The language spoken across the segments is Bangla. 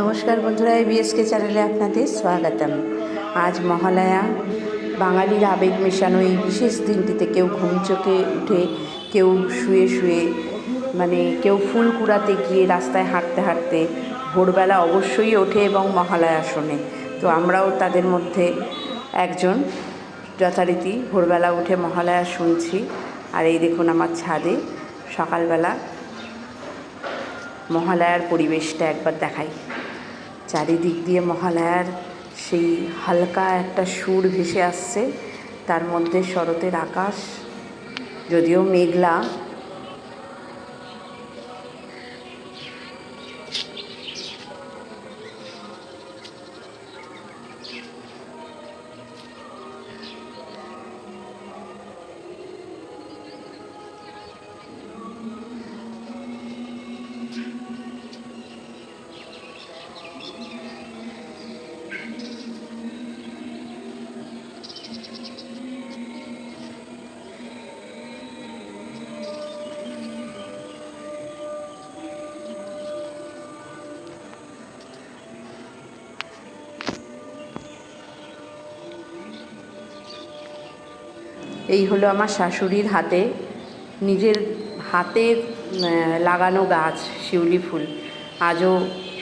নমস্কার বন্ধুরা, এবিএসকে চ্যানেলে আপনাদের স্বাগতম। আজ মহালয়া, বাঙালির আবেগ মেশানো এই বিশেষ দিনটিতে কেউ ঘুম চোখে উঠে, কেউ শুয়ে শুয়ে, কেউ ফুল কুড়াতে গিয়ে রাস্তায় হাঁটতে হাঁটতে ভোরবেলা অবশ্যই ওঠে এবং মহালয়া শোনে। তো আমরাও তাদের মধ্যে একজন, যথারীতি ভোরবেলা উঠে মহালয়া শুনছি। আর এই দেখুন আমার ছাদে সকালবেলা মহালয়ার পরিবেশটা একবার দেখাই। চারিদিক দিয়ে মহালয়ার সেই হালকা একটা সুর ভেসে আসছে, তার মধ্যে শরতের আকাশ যদিও মেঘলা। এই হলো আমার শাশুড়ির নিজের হাতে লাগানো গাছ, শিউলি ফুল। আজও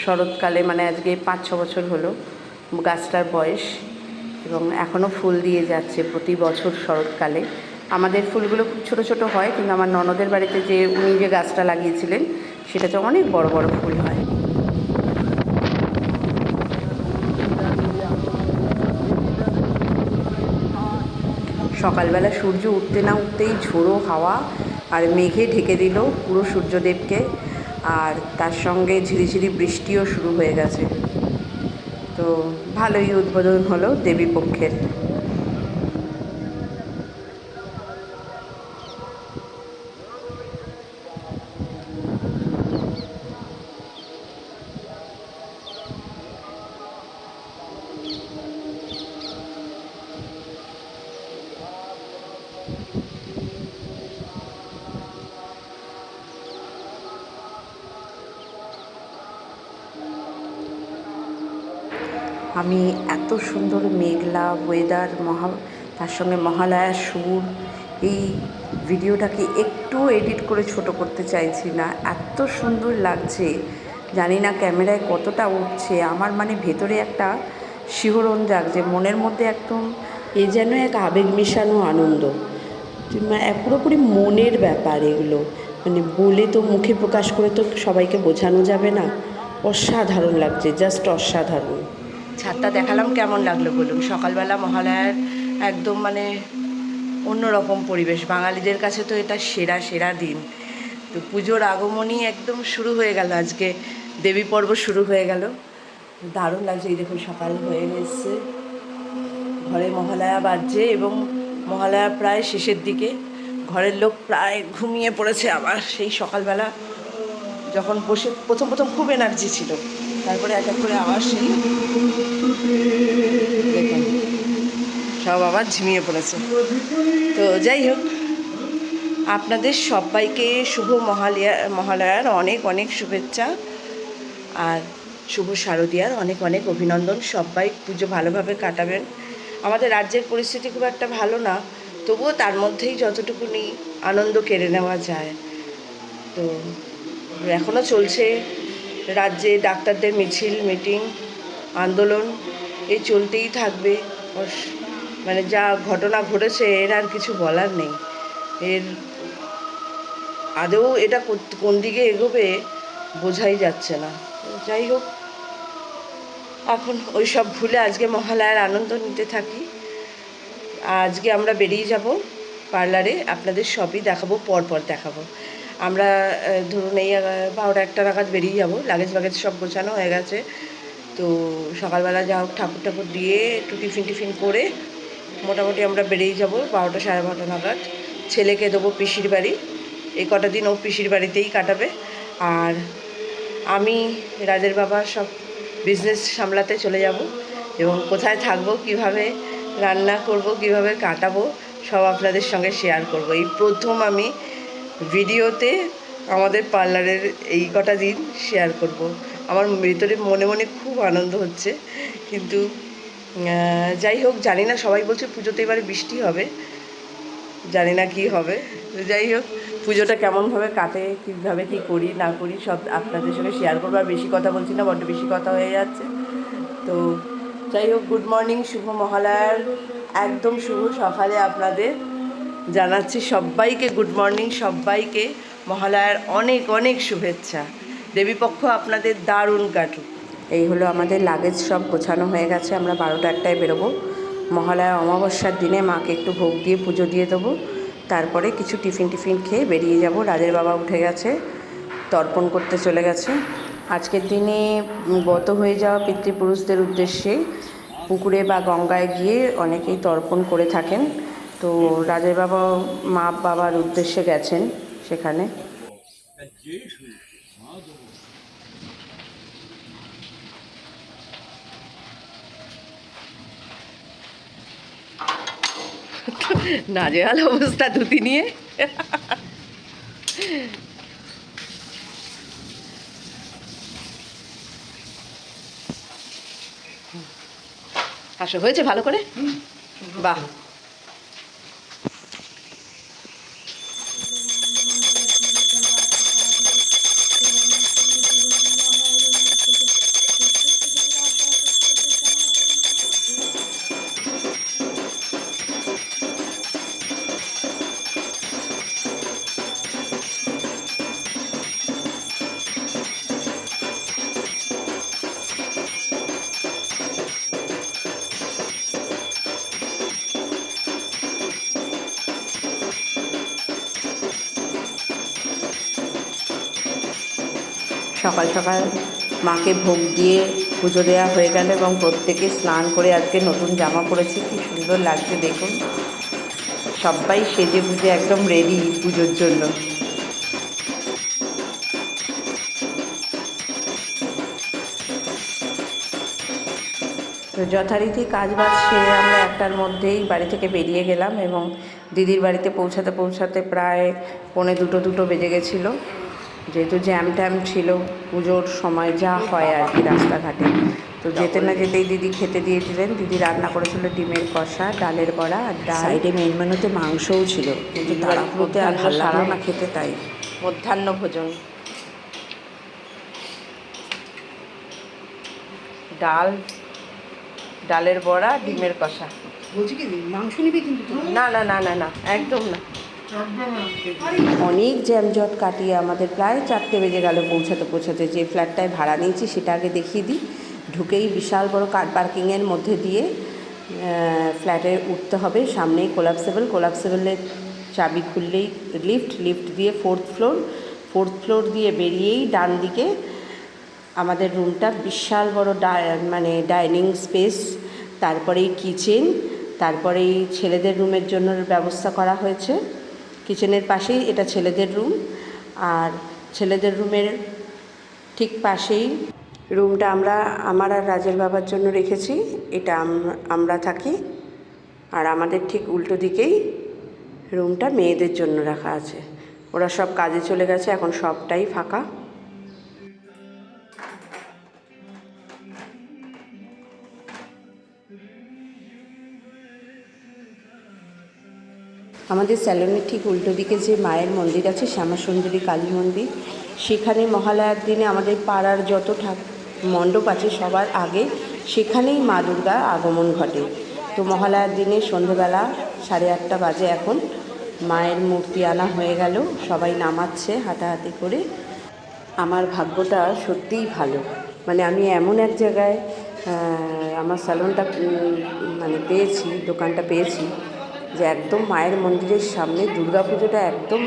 শরৎকালে, আজকে 5-6 বছর হলো গাছটার বয়স, এবং এখনও ফুল দিয়ে যাচ্ছে প্রতি বছর শরৎকালে। আমাদের ফুলগুলো খুব ছোটো ছোটো হয়, কিন্তু আমার ননদের বাড়িতে উনি যে গাছটা লাগিয়েছিলেন সেটাতে অনেক বড় বড় ফুল হয়। সকালবেলা সূর্য উঠতে না উঠতেই ঝোড়ো হাওয়া আর মেঘে ঢেকে দিল পুরো সূর্যদেবকে, আর তার সঙ্গে ঝিরিঝিরি বৃষ্টিও শুরু হয়ে গেছে। তো ভালোই উদ্বোধন হলো দেবী পক্ষের। আমি এত সুন্দর মেঘলা ওয়েদার, তার সঙ্গে মহালয়ার সুর, এই ভিডিওটাকে একটু এডিট করে ছোট করতে চাইছি না, এত সুন্দর লাগছে। জানি না ক্যামেরায় কতটা উঠছে, আমার ভেতরে একটা শিহরণ জাগছে, মনের মধ্যে একদম যেন এক আবেগ মেশানো আনন্দ। পুরোপুরি মনের ব্যাপার এগুলো, বলে তো মুখে প্রকাশ করে তো সবাইকে বোঝানো যাবে না। অসাধারণ লাগছে, জাস্ট অসাধারণ। ছাদটা দেখালাম, কেমন লাগলো বলুন? সকালবেলা মহালয়ার একদম অন্যরকম পরিবেশ। বাঙালিদের কাছে তো এটা সেরা সেরা দিন। তো পুজোর আগমনই একদম শুরু হয়ে গেল, আজকে দেবী পর্ব শুরু হয়ে গেল। দারুণ লাগছে। এই দেখুন সকাল হয়ে গেছে, ঘরে মহালয়া বাজছে এবং মহালয়া প্রায় শেষের দিকে। ঘরের লোক প্রায় ঘুমিয়ে পড়েছে। আবার সেই সকালবেলা যখন বসে প্রথম খুব এনার্জি ছিল, তারপরে এক এক করে আবার সেই দেখুন সব আবার ঝিমিয়ে পড়েছে। তো যাই হোক, আপনাদের সবাইকে শুভ মহালয়ার অনেক অনেক শুভেচ্ছা আর শুভ শারদীয়ার অনেক অনেক অভিনন্দন। সবাই পুজো ভালোভাবে কাটাবেন। আমাদের রাজ্যের পরিস্থিতি খুব একটা ভালো না, তবুও তার মধ্যেই যতটুকুনি আনন্দ কেড়ে নেওয়া যায়। তো এখনও চলছে রাজ্যে ডাক্তারদের মিছিল, মিটিং, আন্দোলন, এই চলতেই থাকবে। যা ঘটনা ঘটেছে এর আর কিছু বলার নেই। এর আদৌ এটা কোন দিকে এগোবে বোঝাই যাচ্ছে না। যাই হোক, এখন ওই সব ভুলে আজকে মহালয়ার আনন্দ নিতে থাকি। আজকে আমরা বেরিয়ে যাব পার্লারে, আপনাদের সবই দেখাবো, পরপর দেখাবো। আমরা ধরুন এই 12টা-1টা নাগাদ বেরিয়ে যাব। লাগেজ সব গোছানো হয়ে গেছে। তো সকালবেলা যা হোক ঠাকুর দিয়ে একটু টিফিন করে মোটামুটি আমরা বেরিয়ে যাব 12টা, 12:30 নাগাদ। ছেলেকে দেবো পিসির বাড়ি, এই কটা দিন ও পিসির বাড়িতেই কাটাবে। আর আমি রাজের বাবা সব বিজনেস সামলাতে চলে যাব, এবং কোথায় থাকবো, কিভাবে রান্না করব, কিভাবে কাটাবো, সব আপনাদের সঙ্গে শেয়ার করব। এই প্রথম আমি ভিডিওতে আমাদের পার্লারের এই কটা দিন শেয়ার করব। আমার ভিতরে মনে মনে খুব আনন্দ হচ্ছে। কিন্তু যাই হোক, জানি না, সবাই বলছে পুজোতে এবারে বৃষ্টি হবে, জানি না কি হবে। তো যাই হোক, পুজোটা কেমনভাবে কাটে, কীভাবে কী করি না করি সব আপনাদের সঙ্গে শেয়ার করবো। আর বেশি কথা বলছি না, বড্ড বেশি কথা হয়ে যাচ্ছে। তো যাই হোক, গুড মর্নিং, শুভ মহালয়ার একদম শুভ সকালে আপনাদের জানাচ্ছি সবাইকে গুড মর্নিং, সবাইকে মহালয়ার অনেক অনেক শুভেচ্ছা। দেবীপক্ষ আপনাদের দারুণ কাটুক। এই হলো আমাদের লাগেজ, সব গোছানো হয়ে গেছে। আমরা 12টা-1টায় বেরোবো। মহালয়া অমাবস্যার দিনে মাকে একটু ভোগ দিয়ে পুজো দিয়ে দেবো, তারপরে কিছু টিফিন খেয়ে বেরিয়ে যাব। রাজের বাবা উঠে গেছে, তর্পণ করতে চলে গেছে। আজকের দিনে গত হয়ে যাওয়া পিতৃপুরুষদের উদ্দেশ্যে পুকুরে বা গঙ্গায় গিয়ে অনেকেই তর্পণ করে থাকেন। তো রাজের বাবা মা বাবার উদ্দেশ্যে গেছেন সেখানে। নাজেহাল অবস্থা ধুতি নিয়ে। আসো, হয়েছে ভালো করে? বাহ। সকাল সকাল মাকে ভোগ দিয়ে পুজো দেওয়া হয়ে গেল এবং প্রত্যেকে স্নান করে আজকে নতুন জামা পরেছি। কি সুন্দর লাগছে দেখুন, সবাই সেজে বুঝে একদম রেডি পুজোর জন্য। তো যথারীতি কাজবাজ সেরে আমরা 1টার মধ্যেই বাড়ি থেকে বেরিয়ে গেলাম এবং দিদির বাড়িতে পৌঁছাতে প্রায় 1:45 বেজে গেছিলো। যেহেতু জ্যাম ছিল, পুজোর সময় যা হয় আর কি রাস্তাঘাটে। তো যেতে না যেতেই দিদি খেতে দিয়ে দিলেন। দিদি রান্না করেছিল ডিমের কষা, ডালের বড়া আর ডাল। সাইডে মেন মেনুতে মাংসও ছিল, কিন্তু তাড়াহুড়োতে আর ভালো লাগলো না খেতে, তাই মধ্যাহ্ন ভোজন। ডালের বড়া, ডিমের কষা। বলছি কি মাংস নিবি? কিন্তু না না না না না, একদম না। অনেক জ্যামজট কাটিয়ে আমাদের প্রায় 4টে বেজে গেল পৌঁছাতে। যে ফ্ল্যাটটায় ভাড়া নিয়েছি সেটা আগে দেখিয়ে দিই। ঢুকেই বিশাল বড় কার পার্কিংয়ের মধ্যে দিয়ে ফ্ল্যাটে উঠতে হবে। সামনেই কোলাপসেবলের চাবি খুললেই লিফট দিয়ে 4th ফ্লোর দিয়ে বেরিয়েই ডান দিকে আমাদের রুমটা। বিশাল বড় ডাইনিং স্পেস, তারপরেই কিচেন, তারপরেই ছেলেদের রুমের জন্য ব্যবস্থা করা হয়েছে। কিচেনের পাশেই এটা ছেলেদের রুম, আর ছেলেদের রুমের ঠিক পাশেই রুমটা আমার আর রাজের বাবার জন্য রেখেছি। এটা আমরা থাকি, আর আমাদের ঠিক উল্টো দিকেই রুমটা মেয়েদের জন্য রাখা আছে। ওরা সব কাজে চলে গেছে, এখন সবটাই ফাঁকা। আমাদের স্যালনের ঠিক উল্টো দিকে যে মায়ের মন্দির আছে, শ্যামাসুন্দরী কালী মন্দির, সেখানে মহালয়ার দিনে আমাদের পাড়ার যত মণ্ডপ আছে সবার আগে সেখানেই মা দুর্গার আগমন ঘটে। তো মহালয়ার দিনে সন্ধেবেলা 8:30 বাজে, এখন মায়ের মূর্তি আনা হয়ে গেল, সবাই নামাচ্ছে হাঁটাহাঁটি করে। আমার ভাগ্যটা সত্যিই ভালো, মানে আমি এমন এক জায়গায় আমার স্যালনটা পেয়েছি, দোকানটা পেয়েছি, যে একদম মায়ের মন্দিরের সামনে দুর্গাপুজোটা একদম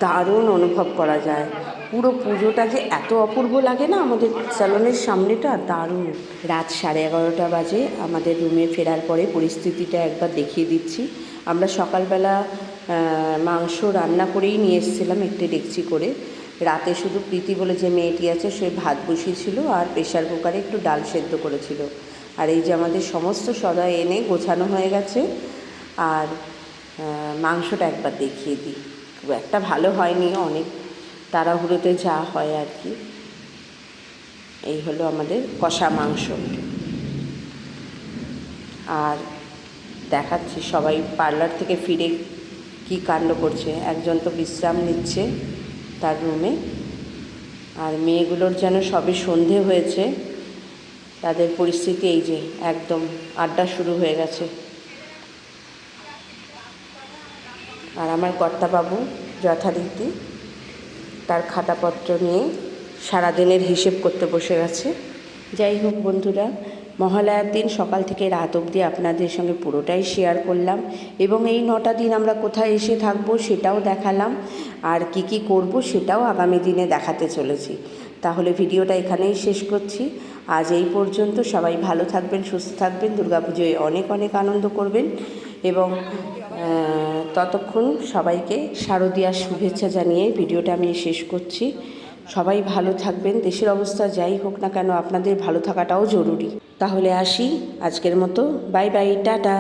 দারুণ অনুভব করা যায়। পুরো পুজোটা যে এত অপূর্ব লাগে না, আমাদের স্যালনের সামনেটা দারুণ। রাত 11:30 বাজে আমাদের রুমে ফেরার পরে পরিস্থিতিটা একবার দেখিয়ে দিচ্ছি। আমরা সকালবেলা মাংস রান্না করেই নিয়ে এসেছিলাম একটি ডেকচি করে। রাতে শুধু প্রীতি বলে যে মেয়েটি আছে সে ভাত বসিয়েছিল আর প্রেশার কুকারে একটু ডাল সেদ্ধ করেছিল। আর এই যে আমাদের সমস্ত সদাই এনে গোছানো হয়ে গেছে। আর মাংসটা একবার দেখিয়ে দিই, খুব একটা ভালো হয়নি, অনেক তাড়াহুড়োতে যা হয় আর কি। এই হলো আমাদের কষা মাংস। আর দেখাচ্ছি সবাই পার্লার থেকে ফিরে কি কাণ্ড করছে। একজন তো বিশ্রাম নিচ্ছে তার রুমে, আর মেয়েগুলোর যেন সবে সন্ধে হয়েছে, তাদের পরিস্থিতি এই যে একদম আড্ডা শুরু হয়ে গেছে। আর আমার কর্তাবাবু যথারীতি তার খাতাপত্র নিয়ে সারাদিনের হিসেব করতে বসে গেছে। যাই হোক বন্ধুরা, মহালয়ার দিন সকাল থেকে রাত অবধি আপনাদের সঙ্গে পুরোটাই শেয়ার করলাম, এবং এই 9টা দিন আমরা কোথায় এসে থাকবো সেটাও দেখালাম, আর কি কি করব সেটাও আগামী দিনে দেখাতে চলেছি। তাহলে ভিডিওটা এখানেই শেষ করছি। আজ এই পর্যন্ত। সবাই ভালো থাকবেন, সুস্থ থাকবেন, দুর্গাপুজোয় অনেক অনেক আনন্দ করবেন, এবং ততক্ষণ সবাইকে শারদীয়ার শুভেচ্ছা জানিয়ে ভিডিওটা আমি শেষ করছি। সবাই ভালো থাকবেন। দেশের অবস্থা যাই হোক না কেন আপনাদের ভালো থাকাটাও জরুরি। তাহলে আসি আজকের মতো। Bye bye, tata.